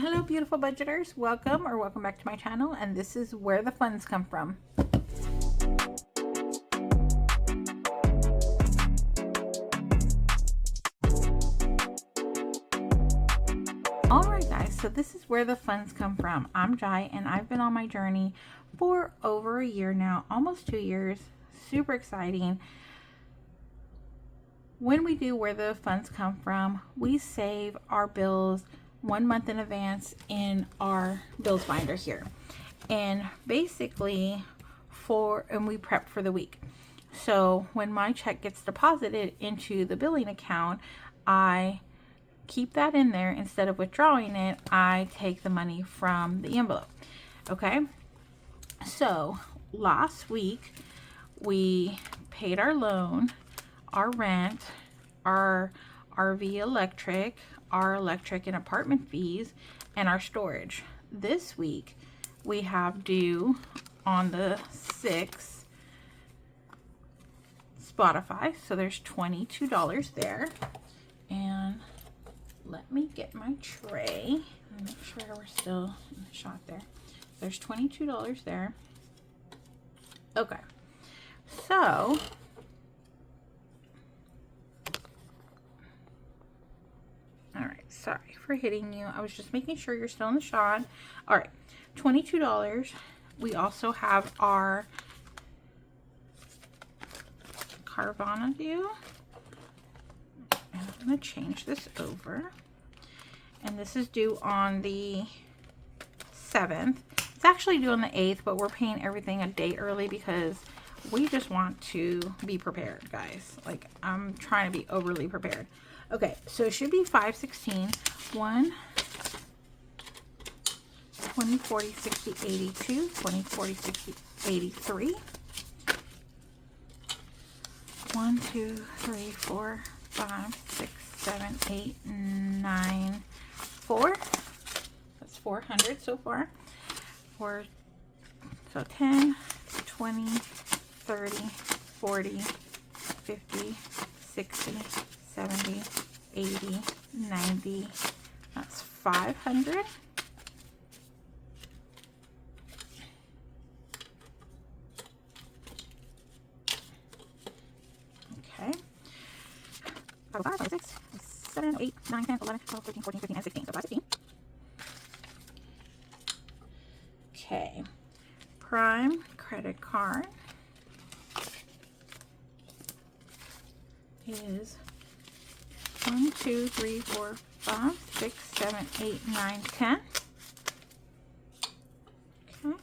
Hello beautiful budgeters, welcome back to my channel, and this is where the funds come from. Alright guys, so this is where the funds come from. I'm Jai and I've been on my journey for over a year now, almost 2 years. Super exciting. When we do where the funds come from, we save our bills 1 month in advance in our bills binder here, and basically we prep for the week. So when my check gets deposited into the billing account, I keep that in there. Instead of withdrawing it, I take the money from the envelope. Okay, so last week we paid our loan, our rent, our RV electric, our electric and apartment fees, and our storage. This week we have due on the 6th Spotify, so there's $22 there. And let me get my tray and make sure we're still in the shot there. There's $22 there. Okay, so sorry for hitting you. I was just making sure you're still in the shot. All right, $22. We also have our Carvana due. I'm going to change this over. And this is due on the 7th. It's actually due on the 8th, but we're paying everything a day early because we just want to be prepared, guys. Like, I'm trying to be overly prepared. Okay, so it should be 516, 1, 20, 40, 60, 82, 20, 40, 60, 83, 1, 2, 3, 4, 5, 6, 7, 8, 9, 4. That's 400 so far. So 10, 20, 30, 40, 50, 60, 70, 80, 90, that's 500. Okay. 5, 6, 7, 8, 9, 10, 11, 12, 13, 14, 15, and 16. So 515. Okay. Prime credit card is 1, 2, 3, 4, 5, 6, 7, 8, 9, 10. Okay.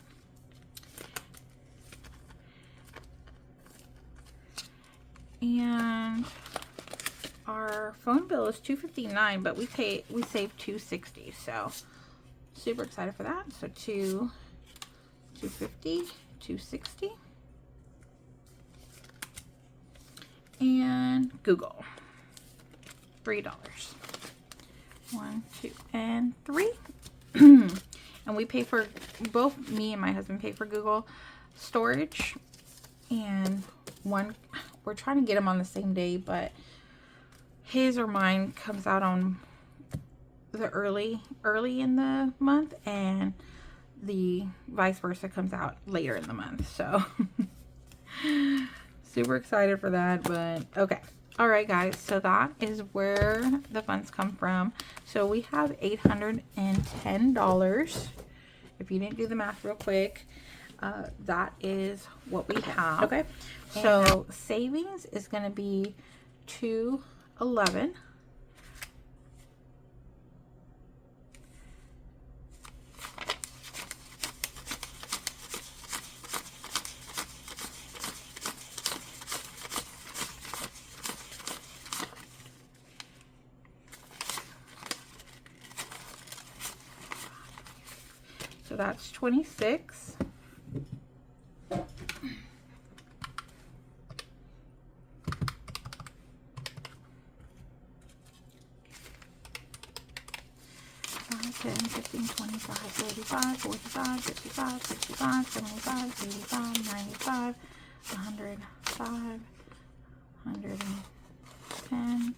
And our phone bill is $259, but we saved $260. So super excited for that. So $250, $260. And Google, $3. 1, 2, and 3. And we pay for, both me and my husband pay for Google storage, and we're trying to get them on the same day, but his or mine comes out on the early in the month, and the vice versa comes out later in the month. So super excited for that. But okay, all right guys, so that is where the funds come from. So we have $810. If you didn't do the math real quick, that is what we have. Okay, so savings is going to be $211. So that's 26. $10, $15, $25, $35, $45, $55, $65, $75, $85, $95, $100, $110,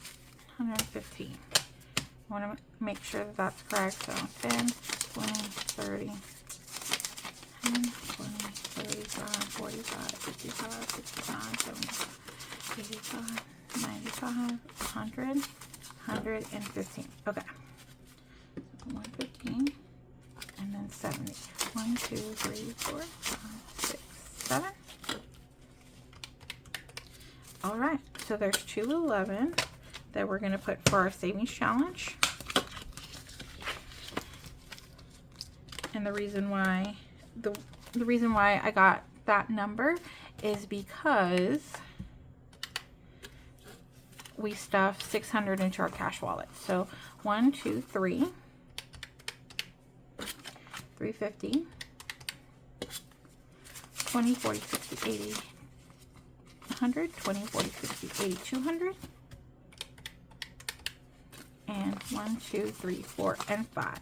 $115. I want to make sure that that's correct. So 10, 20, 30, 10, 20, 35, 45, 55, 65, 75, 85, 95, 100, 115. Okay. 115 and then 70. 1, 2, 3, 4, 5, 6, 7. All right, so there's 211 that we're going to put for our savings challenge. And the reason why the reason why I got that number is because we stuffed 600 into our cash wallet. So 1, 2, 3, 350, 20, 40, 60, 80, 100, 20, 40, 60, 80, 200, and 1, 2, 3, 4, and 5.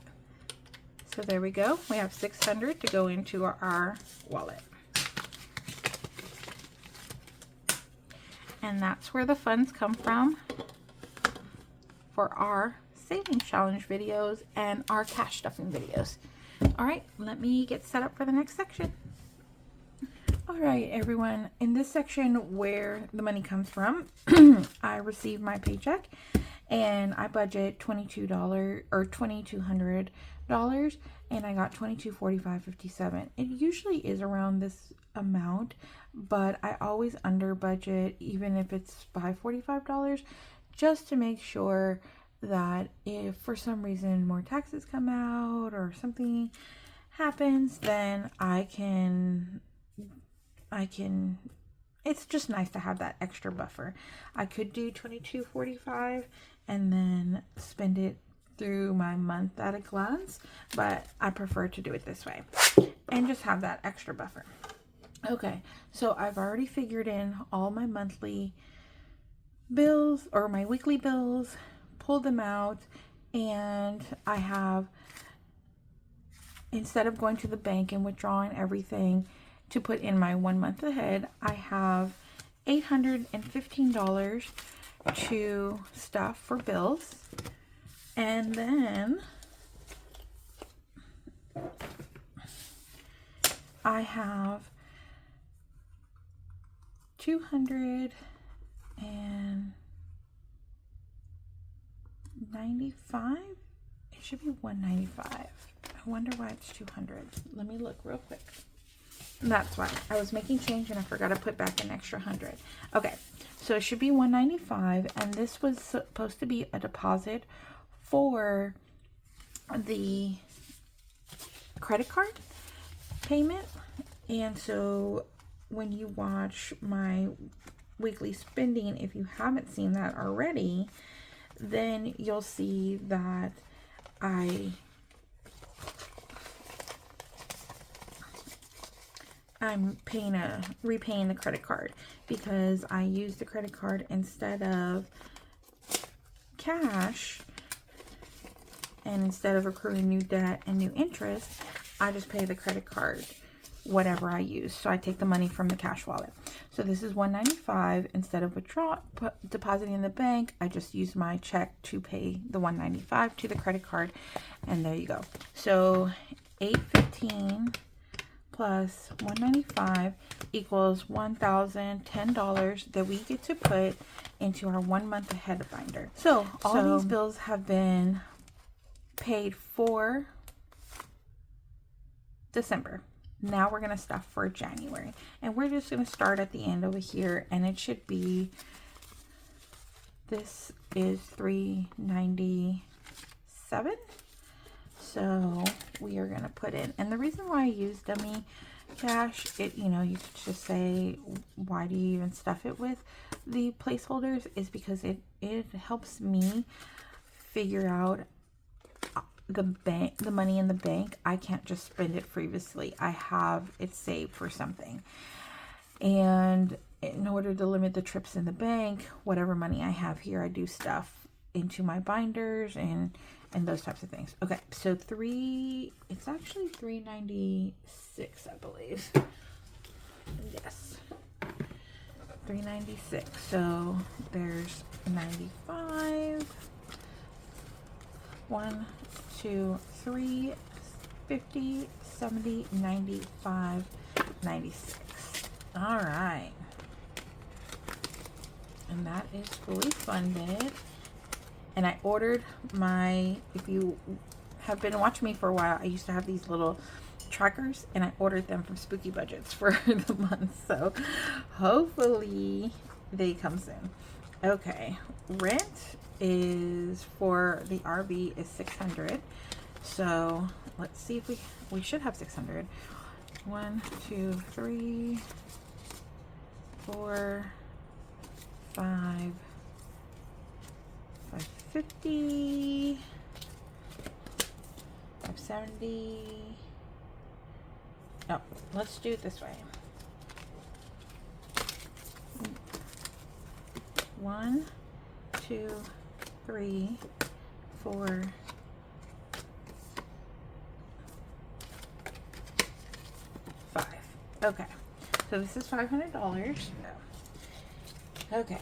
So there we go. We have 600 to go into our wallet. And that's where the funds come from for our savings challenge videos and our cash stuffing videos. All right, let me get set up for the next section. All right, everyone, in this section where the money comes from, I receive my paycheck and I budget $22 or $2,200, and I got $22.45.57. It usually is around this amount, but I always under budget, even if it's by $45, just to make sure that if for some reason more taxes come out or something happens, then I can, it's just nice to have that extra buffer. I could do $22.45 and then spend it through my month at a glance, but I prefer to do it this way and just have that extra buffer. Okay, so I've already figured in all my monthly bills or my weekly bills, pulled them out, and I have, instead of going to the bank and withdrawing everything to put in my 1 month ahead, I have $815 to stuff for bills. And then I have $295. It should be $195. I wonder why it's 200. Let me look real quick. That's why I was making change and I forgot to put back an extra 100. Okay, so it should be $195, and this was supposed to be a deposit for the credit card payment. And so when you watch my weekly spending, if you haven't seen that already, then you'll see that I'm repaying the credit card because I use the credit card instead of cash, and instead of accruing new debt and new interest, I just pay the credit card whatever I use. So I take the money from the cash wallet. So this is $195. Instead of depositing in the bank, I just use my check to pay the $195 to the credit card, and there you go. So $815 plus $195 equals $1,010 that we get to put into our 1 month ahead binder. So all these bills have been paid for December. Now we're going to stuff for January, and we're just going to start at the end over here, and it should be, this is $397. So we are going to put in, and the reason why I use dummy cash, you could just say, why do you even stuff it with the placeholders, is because it helps me figure out the money in the bank. I can't just spend it frivolously. I have it saved for something. And in order to limit the trips in the bank, whatever money I have here, I do stuff into my binders and those types of things. Okay, so it's actually $396, I believe. Yes, $396. So there's 95 1, 2, 3, 50, 70, 95, 96. All right. And that is fully funded. And I ordered my, if you have been watching me for a while, I used to have these little trackers, and I ordered them from Spooky Budgets for the month. So hopefully they come soon. Okay, rent is for the RV is $600. So let's see if we should have $600. 1, 2, 3, 4, 5, 550, 570. No, let's do it this way. 1, 2, 3, 4, 5. Okay, so this is $500. Okay,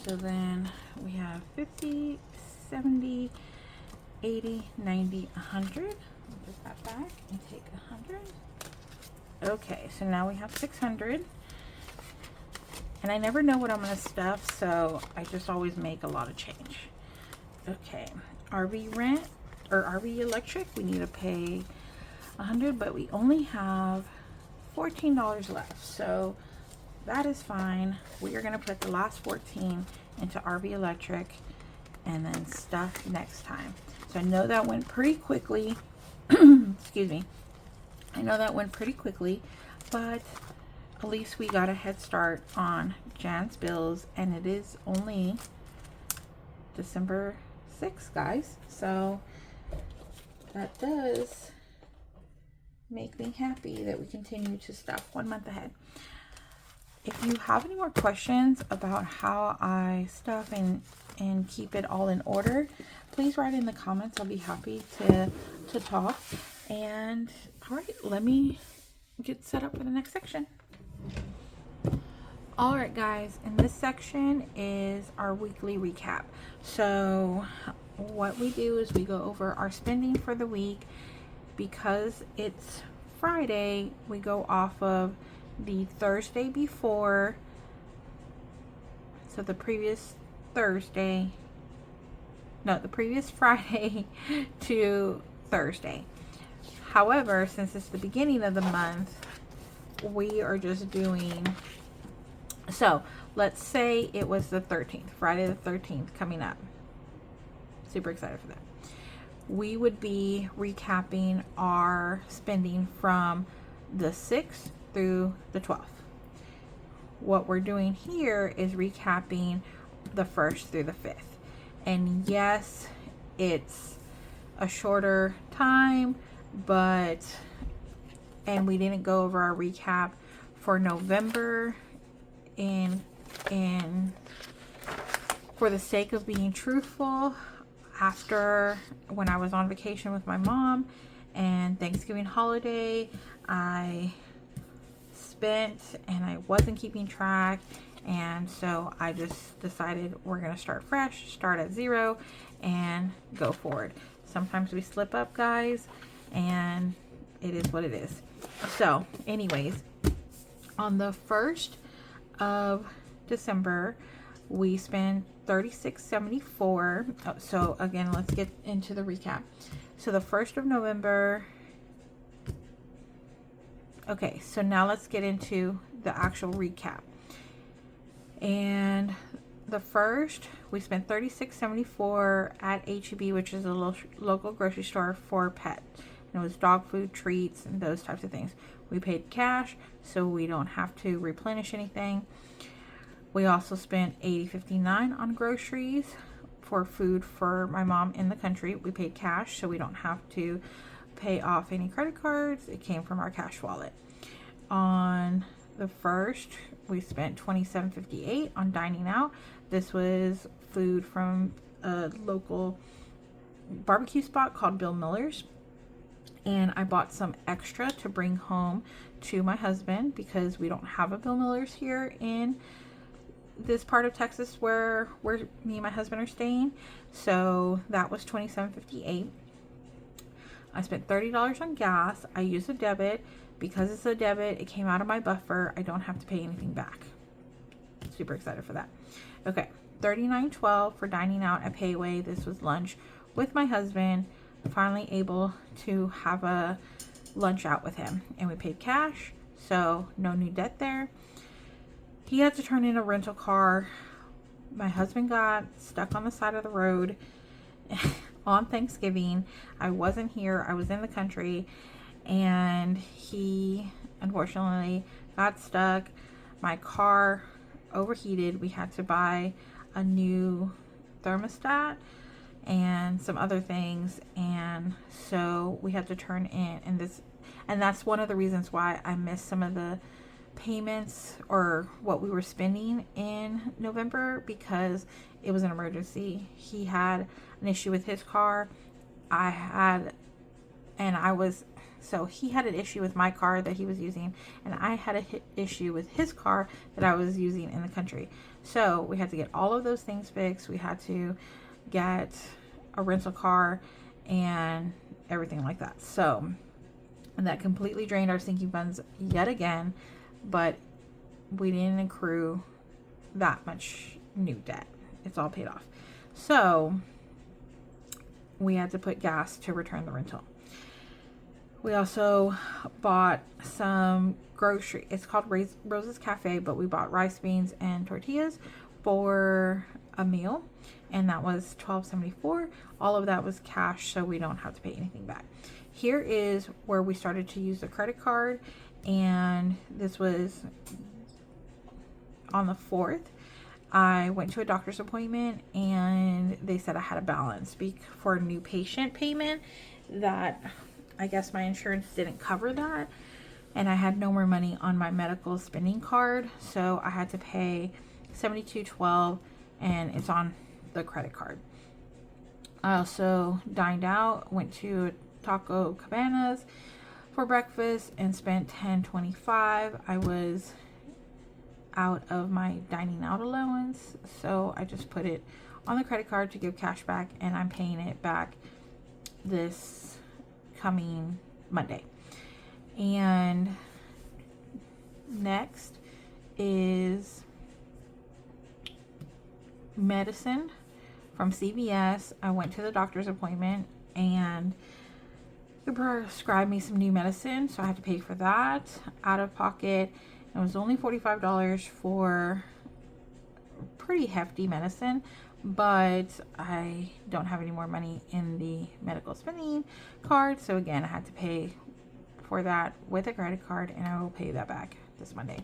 so then we have 50, 70, 80, 90, 100. Put that back and take 100. Okay, so now we have 600. And I never know what I'm going to stuff, so I just always make a lot of change. Okay, RV rent or RV electric, we need to pay 100, but we only have $14 left, so that is fine. We are going to put the last 14 into RV electric and then stuff next time. So I know that went pretty quickly. Excuse me. I know that went pretty quickly, but at least we got a head start on Jan's bills, and it is only December 6th, guys. So that does make me happy that we continue to stuff 1 month ahead. If you have any more questions about how I stuff and keep it all in order, please write in the comments. I'll be happy to talk. And all right, let me get set up for the next section. All right, guys, and this section is our weekly recap. So what we do is we go over our spending for the week. Because it's Friday, we go off of the Thursday before, so the previous Friday to Thursday. However, since it's the beginning of the month, we are just doing, so let's say it was the 13th, Friday the 13th coming up. Super excited for that. We would be recapping our spending from the 6th through the 12th. What we're doing here is recapping the 1st through the 5th. And yes, it's a shorter time, and we didn't go over our recap for November, and for the sake of being truthful, after when I was on vacation with my mom and Thanksgiving holiday, I spent and I wasn't keeping track, and so I just decided we're gonna start fresh, start at 0 and go forward. Sometimes we slip up, guys, and it is what it is. So anyways, on the 1st of December, we spent $36.74. Oh, so again, let's get into the recap. So the 1st of November. Okay, so now let's get into the actual recap. And the 1st, we spent $36.74 at H-E-B, which is a local grocery store for pet. And it was dog food, treats, and those types of things. We paid cash, so we don't have to replenish anything. We also spent $80.59 on groceries for food for my mom in the country. We paid cash, so we don't have to pay off any credit cards. It came from our cash wallet. On the 1st, we spent $27.58 on dining out. This was food from a local barbecue spot called Bill Miller's. And I bought some extra to bring home to my husband because we don't have a Bill Miller's here in this part of Texas where me and my husband are staying. So that was $27.58. I spent $30 on gas. I used a debit. Because it's a debit, it came out of my buffer. I don't have to pay anything back. Super excited for that. Okay, $39.12 for dining out at Payway. This was lunch with my husband. Finally able to have a lunch out with him. And we paid cash, so no new debt there. He had to turn in a rental car. My husband got stuck on the side of the road on Thanksgiving. I wasn't here. I was in the country. And he unfortunately got stuck. My car overheated. We had to buy a new thermostat and some other things, and so we had to turn in, and that's one of the reasons why I missed some of the payments or what we were spending in November, because it was an emergency. He had an issue with his car. So he had an issue with my car that he was using, and I had an issue with his car that I was using in the country. So we had to get all of those things fixed. We had to get a rental car and everything like that. So, and that completely drained our sinking funds yet again, but we didn't accrue that much new debt. It's all paid off. So we had to put gas to return the rental. We also bought some grocery. It's called Rose's Cafe, but we bought rice, beans, and tortillas for a meal, and that was $12.74. All of that was cash, so we don't have to pay anything back. Here is where we started to use the credit card, and this was on the 4th. I went to a doctor's appointment, and they said I had a balance for a new patient payment that I guess my insurance didn't cover that, and I had no more money on my medical spending card, so I had to pay $72.12, and it's on the credit card. I also dined out, went to Taco Cabanas for breakfast, and spent $10.25. I was out of my dining out allowance, so I just put it on the credit card to give cash back, and I'm paying it back this coming Monday. And next is medicine from CVS. I went to the doctor's appointment, and they prescribed me some new medicine, so I had to pay for that out of pocket. It was only $45 for pretty hefty medicine, but I don't have any more money in the medical spending card, so again I had to pay for that with a credit card, and I will pay that back this Monday.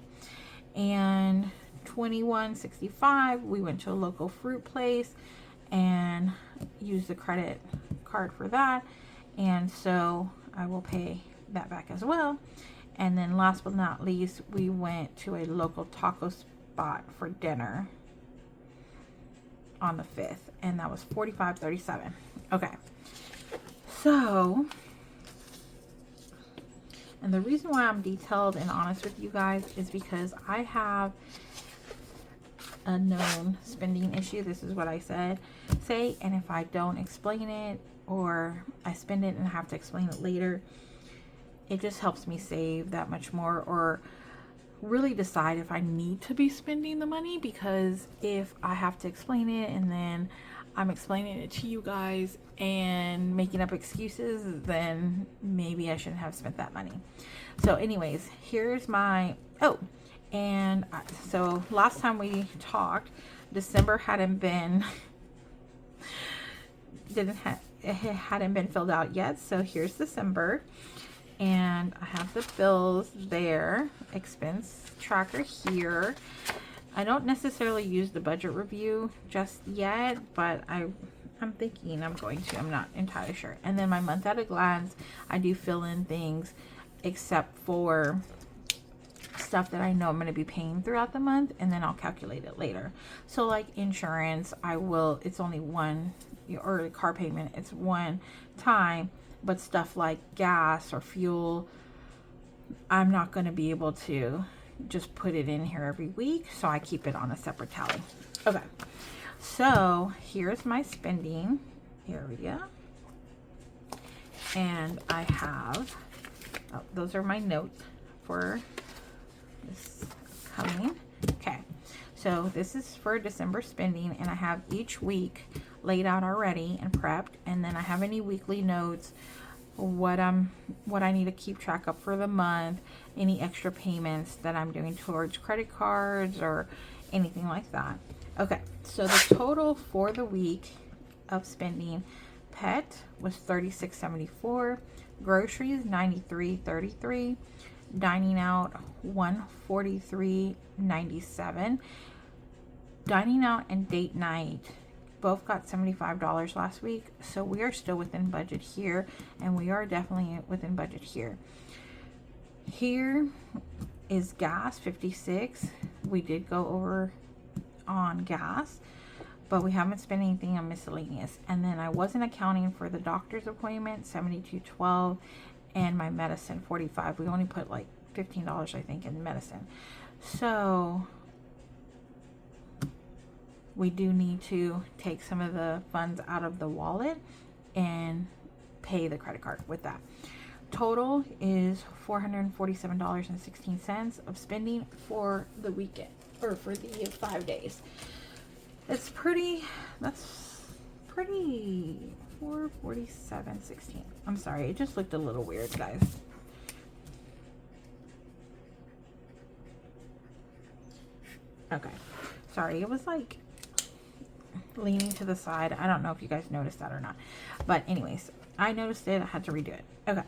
And $21.65, we went to a local fruit place and used the credit card for that, and so I will pay that back as well. And then last but not least, we went to a local taco spot for dinner on the 5th, and that was $45.37. Okay, so, and the reason why I'm detailed and honest with you guys is because I have a known spending issue. This is what I say, and if I don't explain it, or I spend it and have to explain it later, it just helps me save that much more, or really decide if I need to be spending the money, because if I have to explain it and then I'm explaining it to you guys and making up excuses, then maybe I shouldn't have spent that money. So anyways, here's my, so last time we talked, December hadn't been filled out yet, so here's December. And I have the bills there, expense tracker here. I don't necessarily use the budget review just yet, but I'm thinking I'm going to. I'm not entirely sure. And then my month at a glance, I do fill in things except for stuff that I know I'm going to be paying throughout the month, and then I'll calculate it later. So like insurance, it's only one, or car payment, it's one time. But stuff like gas or fuel, I'm not going to be able to just put it in here every week, so I keep it on a separate tally. Okay, so here's my spending area, and I have, oh, those are my notes for this coming. Okay, so this is for December spending, and I have each week laid out already and prepped, and then I have any weekly notes, what I need to keep track of for the month, any extra payments that I'm doing towards credit cards or anything like that. Okay, so the total for the week of spending: pet was $36.74, groceries $93.33, dining out $143.97, dining out and date night both got $75 last week, so we are still within budget here, and we are definitely within budget here. Here is gas, $56. We did go over on gas, but we haven't spent anything on miscellaneous. And then I wasn't accounting for the doctor's appointment, $72.12, and my medicine, $45. We only put like $15, I think, in medicine. So we do need to take some of the funds out of the wallet and pay the credit card with that. Total is $447.16 of spending for the weekend, or for the 5 days. That's pretty 447.16. I'm sorry, it just looked a little weird, guys. Okay, sorry, it was like leaning to the side. I don't know if you guys noticed that or not, but anyways, I noticed it. I had to redo it. Okay,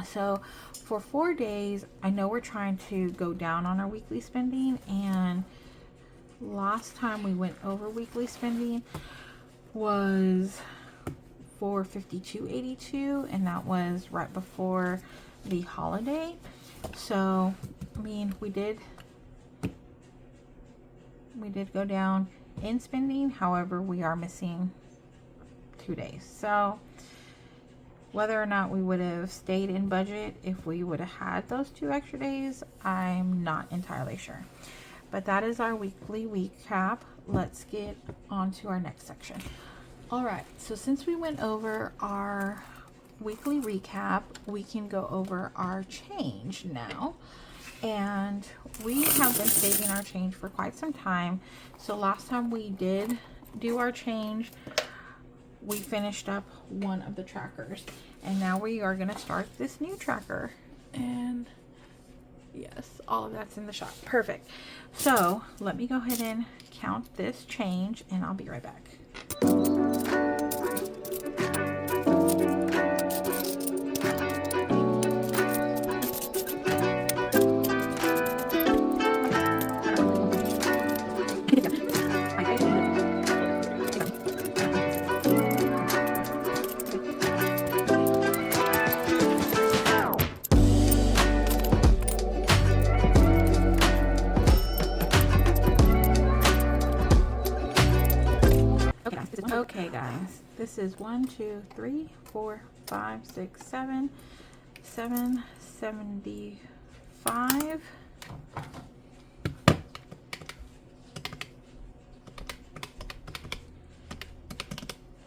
so for 4 days, I know we're trying to go down on our weekly spending, and last time we went over weekly spending was $452.82, and that was right before the holiday. So I mean, we did go down in spending. However, we are missing 2 days, so whether or not we would have stayed in budget if we would have had those 2 extra days, I'm not entirely sure. But that is our weekly recap. Let's get on to our next section. All right, so since we went over our weekly recap, we can go over our change now. And we have been saving our change for quite some time. So last time we did do our change, we finished up one of the trackers, and now we are going to start this new tracker. And yes, all of that's in the shop. Perfect. So let me go ahead and count this change, and I'll be right back. Okay guys, this is 1, 2, 3, 4, 5, 6, 7, 775.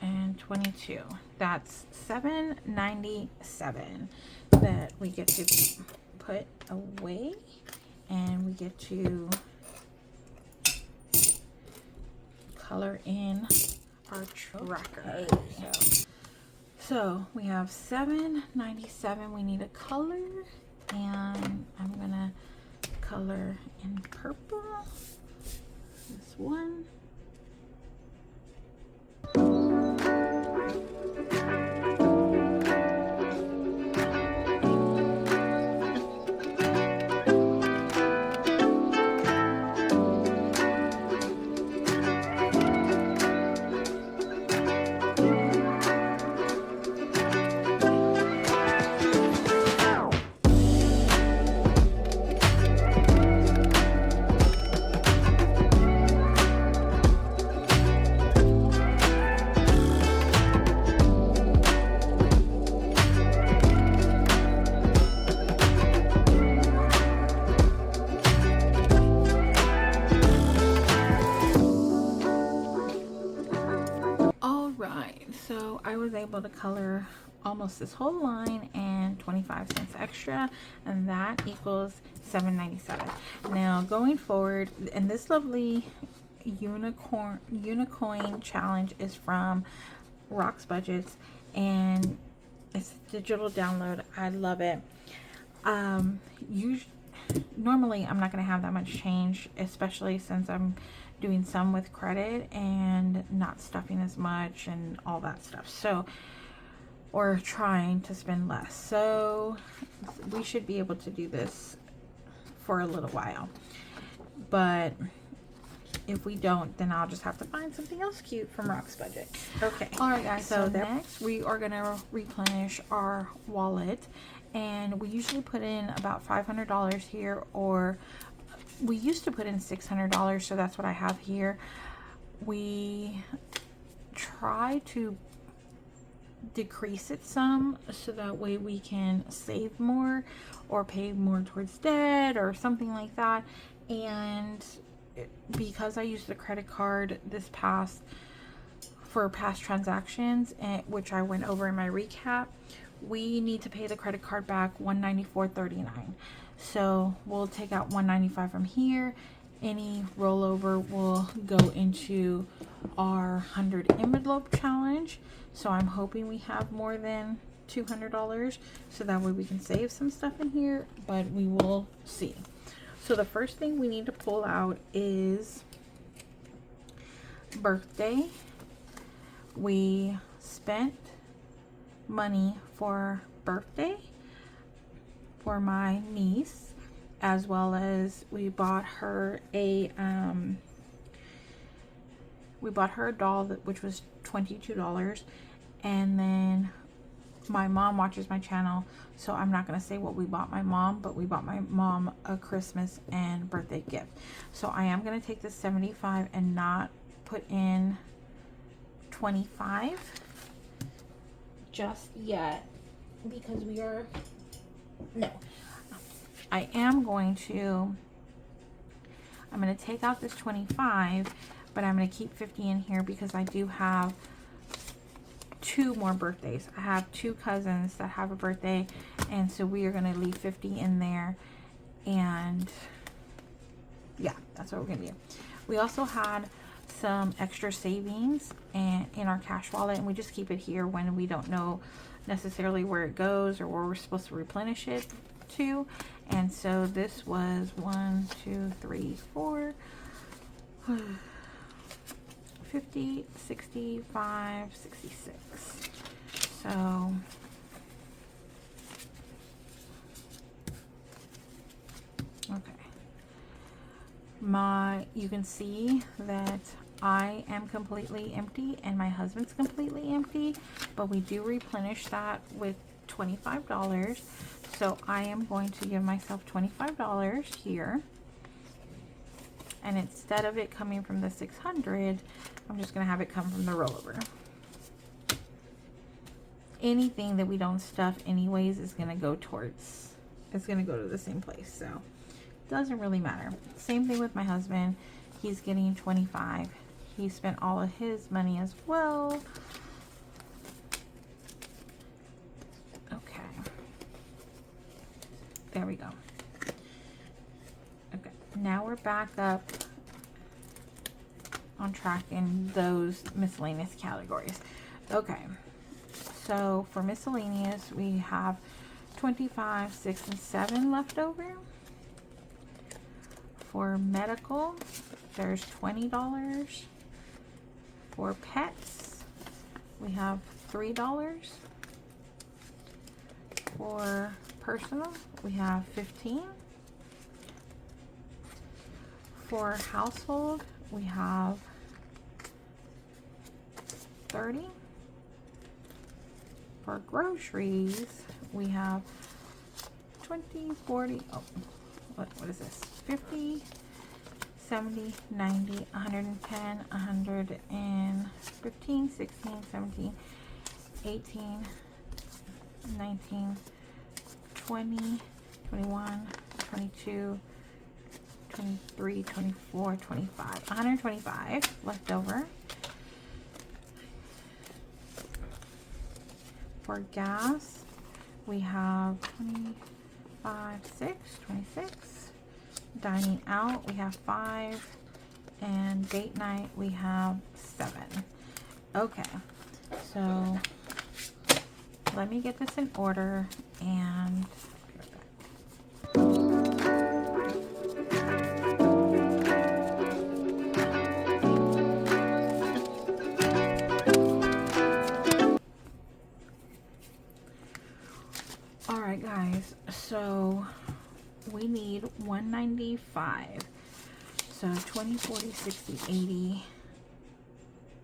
And 22. That's $797 that we get to put away, and we get to color in our tracker. Okay. So we have $797 we need a color, and I'm gonna color in purple this one. color almost this whole line and 25 cents extra, and that equals $7.97. Now going forward, and this lovely unicoin challenge is from Rock's Budgets, and it's a digital download. I love it. Normally I'm not going to have that much change, especially since I'm doing some with credit and not stuffing as much and all that stuff, so, or trying to spend less. So we should be able to do this for a little while, but if we don't, then I'll just have to find something else cute from Rock's Budget. Okay. All right, guys. So next we are going to replenish our wallet, and we usually put in about $500 here, or we used to put in $600, so that's what I have here. We try to decrease it some so that way we can save more or pay more towards debt or something like that. And because I used the credit card this past for past transactions, and which I went over in my recap, we need to pay the credit card back $194.39. So we'll take out $195 from here. Any rollover will go into our 100 envelope challenge. So I'm hoping we have more than $200, so that way we can save some stuff in here, but we will see. So the first thing we need to pull out is birthday. We spent money for birthday for my niece, as well as we bought her a doll which was $22. And then my mom watches my channel, so I'm not going to say what we bought my mom, but we bought my mom a Christmas and birthday gift. So I am going to take this 75 and not put in 25 just yet, because I am going to take out this 25, but I'm going to keep 50 in here because I do have 2 more birthdays. I have 2 cousins that have a birthday, and so we are going to leave 50 in there. And yeah, that's what we're going to do. We also had some extra savings and in our cash wallet, and we just keep it here when we don't know necessarily where it goes or where we're supposed to replenish it to. And so this was 1, 2, 3, 4, 50, 65, 66. So okay, you can see that I am completely empty and my husband's completely empty, but we do replenish that with $25. So I am going to give myself $25 here, and instead of it coming from the 600, I'm just going to have it come from the rollover. Anything that we don't stuff anyways is going to go towards, it's going to go to the same place, so it doesn't really matter. Same thing with my husband. He's getting 25. He spent all of his money as well. Okay. There we go. Okay, now we're back up on track in those miscellaneous categories. Okay, so for miscellaneous, we have 25, 6, and 7 left over. For medical, there's $20. For pets, we have $3. For personal, we have $15. For household, we have $30. For groceries, we have 20, 40, oh, what is this? 50, 70, 90, 110, 115, 16, 17, 18, 19, 20, 21, 22, 23, 24, 25, 125 left over. For gas, we have 25, 26. Dining out, we have 5. And date night, we have 7. Okay, so let me get this in order and all right, guys, so we need 195. So 20, 40, 60, 80,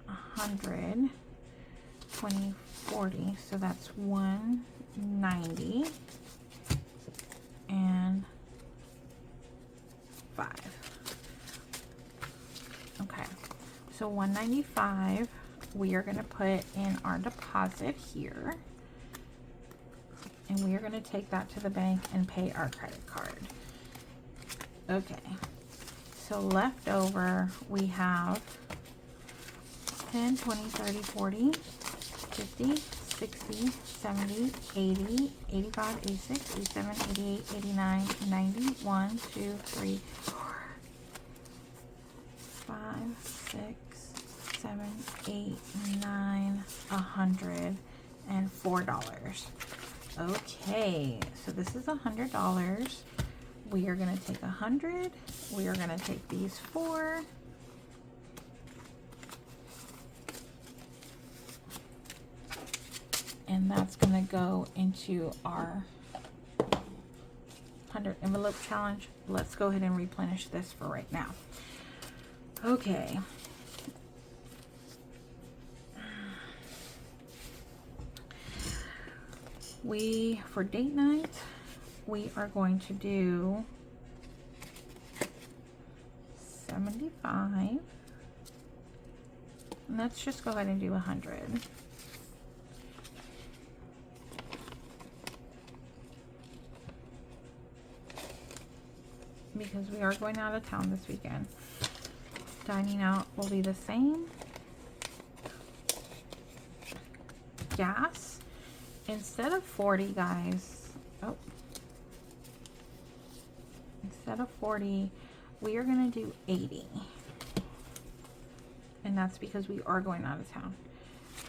100, 20, 40. So that's 190 and 5. Okay, so 195 we are going to put in our deposit here. And we are going to take that to the bank and pay our credit card. Okay. So left over, we have 10, 20, 30, 40, 50, 60, 70, 80, 85, 86, 87, 88, 89, 90, 1, 2, 3, 4, 5, 6, 7, 8, 9, $104. Okay, so this is $100. We are going to take 100. We are going to take these 4. And that's going to go into our 100 envelope challenge. Let's go ahead and replenish this for right now. Okay. For date night, we are going to do 75. And let's just go ahead and do 100. Because we are going out of town this weekend. Dining out will be the same. Gas, instead of 40, guys, instead of 40, we are going to do 80. And that's because we are going out of town.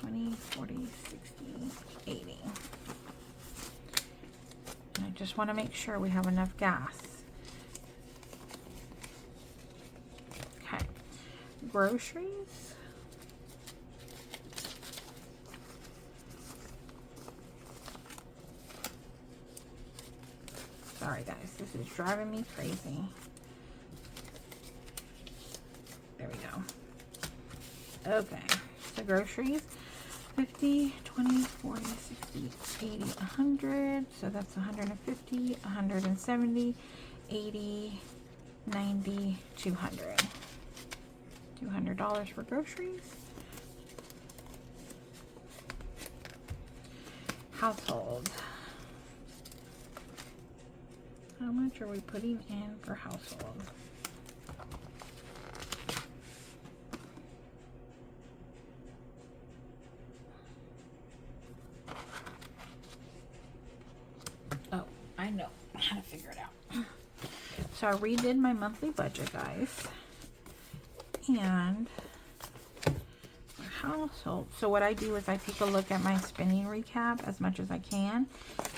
20, 40, 60, 80. And I just want to make sure we have enough gas. Okay. Groceries. Sorry guys, this is driving me crazy. There we go. Okay, so groceries, 50, 20, 40, 60, 80, 100. So that's 150, 170, 80, 90, 200. $200 for groceries. Household. How much are we putting in for household? Oh, I know how to figure it out. So I redid my monthly budget, guys. And for household, so what I do is I take a look at my spending recap as much as I can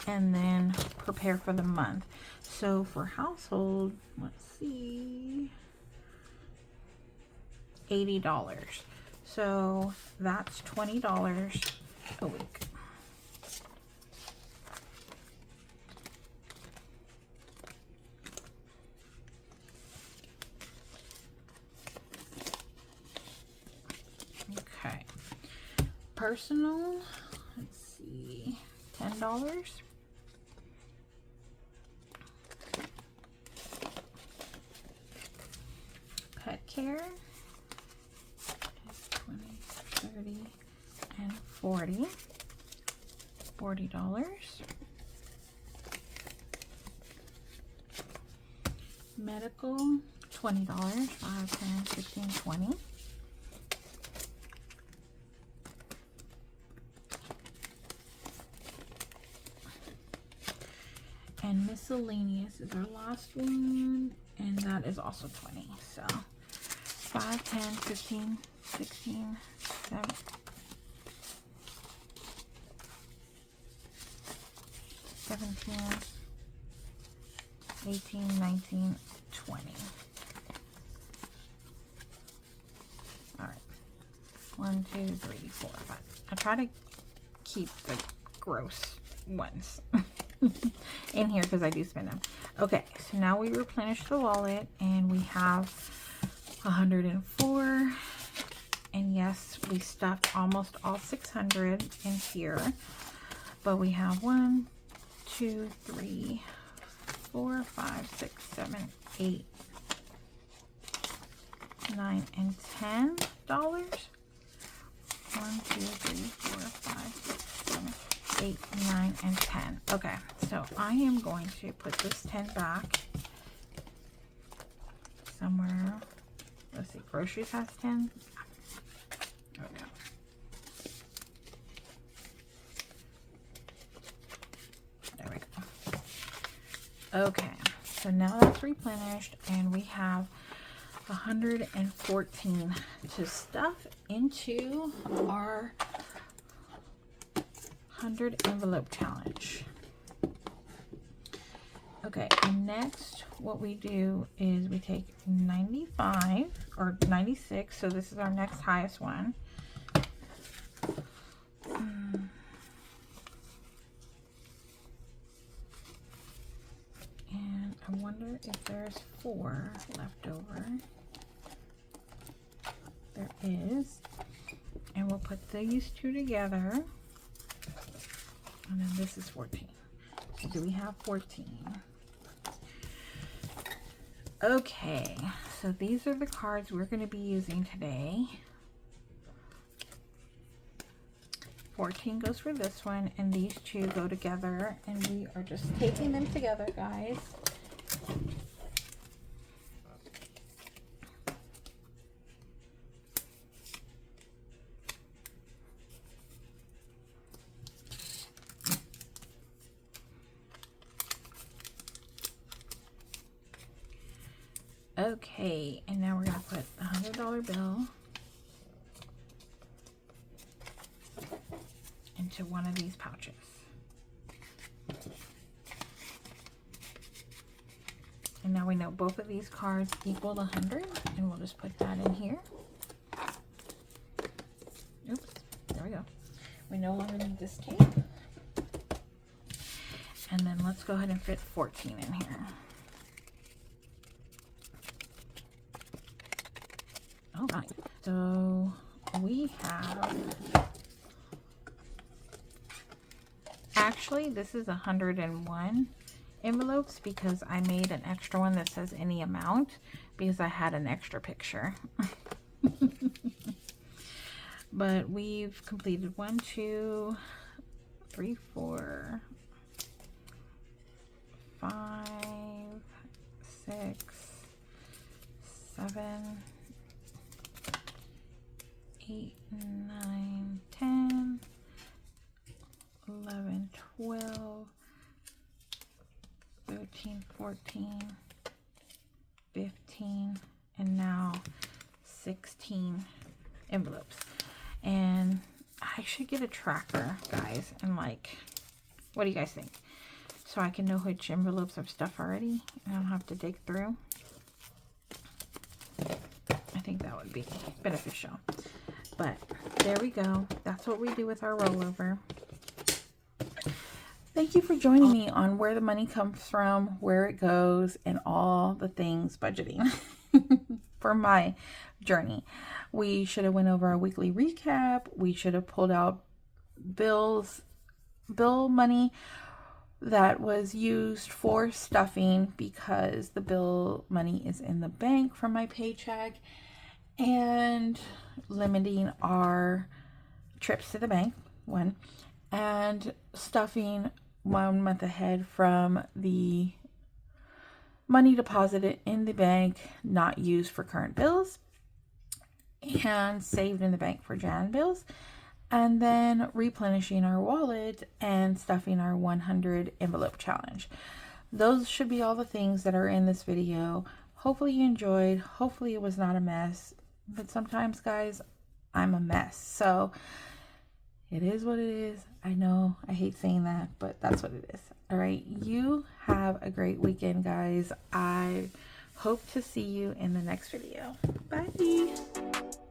and then prepare for the month. So for household, let's see, $80. So that's $20 a week. Okay. Personal, let's see, $10. Pet care, 20, 30, and 40. $40. Medical, $20. 5, 10, 15, 20. And miscellaneous is our last one, and that is also 20. So 5, 10, 15, 16, 17, 17, 18, 19, 20. All right. 1, 2, 3, 4, 5. I try to keep the gross ones in here because I do spend them. Okay, so now we replenish the wallet and we have 104. And yes, we stuffed almost all 600 in here. But we have 1, 2, 3, 4, 5, 6, 7, 8, 9, and $10. 1, 2, 3, 4, 5, 6, 7, 8, 9, and 10. Okay, so I am going to put this 10 back somewhere. Let's see, groceries has 10. There we go. There we go. Okay, so now that's replenished and we have 114 to stuff into our 100 envelope challenge. Okay, and next what we do is we take 95 or 96, so this is our next highest one. And I wonder if there's 4 left over. There is. And we'll put these 2 together. And then this is 14. So do we have 14? Okay, so these are the cards we're going to be using today. 14 goes for this one, and these 2 go together, and we are just taking them together, guys. Okay, and now we're going to put the $100 bill into one of these pouches. And now we know both of these cards equal 100, and we'll just put that in here. Oops, there we go. We no longer need this tape. And then let's go ahead and fit 14 in here. All right, so we have, actually this is 101 envelopes because I made an extra one that says any amount because I had an extra picture. But we've completed 1, 2, 3, 4, 5, 6, 7, 8, 9, 10, 11, 12, 13, 14, 15, and now 16 envelopes. And I should get a tracker, guys, and like, what do you guys think? So I can know which envelopes I've stuffed already and I don't have to dig through. I think that would be beneficial. But there we go. That's what we do with our rollover. Thank you for joining me on where the money comes from, where it goes, and all the things budgeting for my journey. We should have went over our weekly recap. We should have pulled out bill money that was used for stuffing because the bill money is in the bank from my paycheck, and limiting our trips to the bank, one, and stuffing 1 month ahead from the money deposited in the bank, not used for current bills, and saved in the bank for Jan bills, and then replenishing our wallet and stuffing our 100 envelope challenge. those should be all the things that are in this video. Hopefully you enjoyed. Hopefully it was not a mess. But sometimes, guys, I'm a mess. So it is what it is. I know I hate saying that, but that's what it is. All right. You have a great weekend, guys. I hope to see you in the next video. Bye.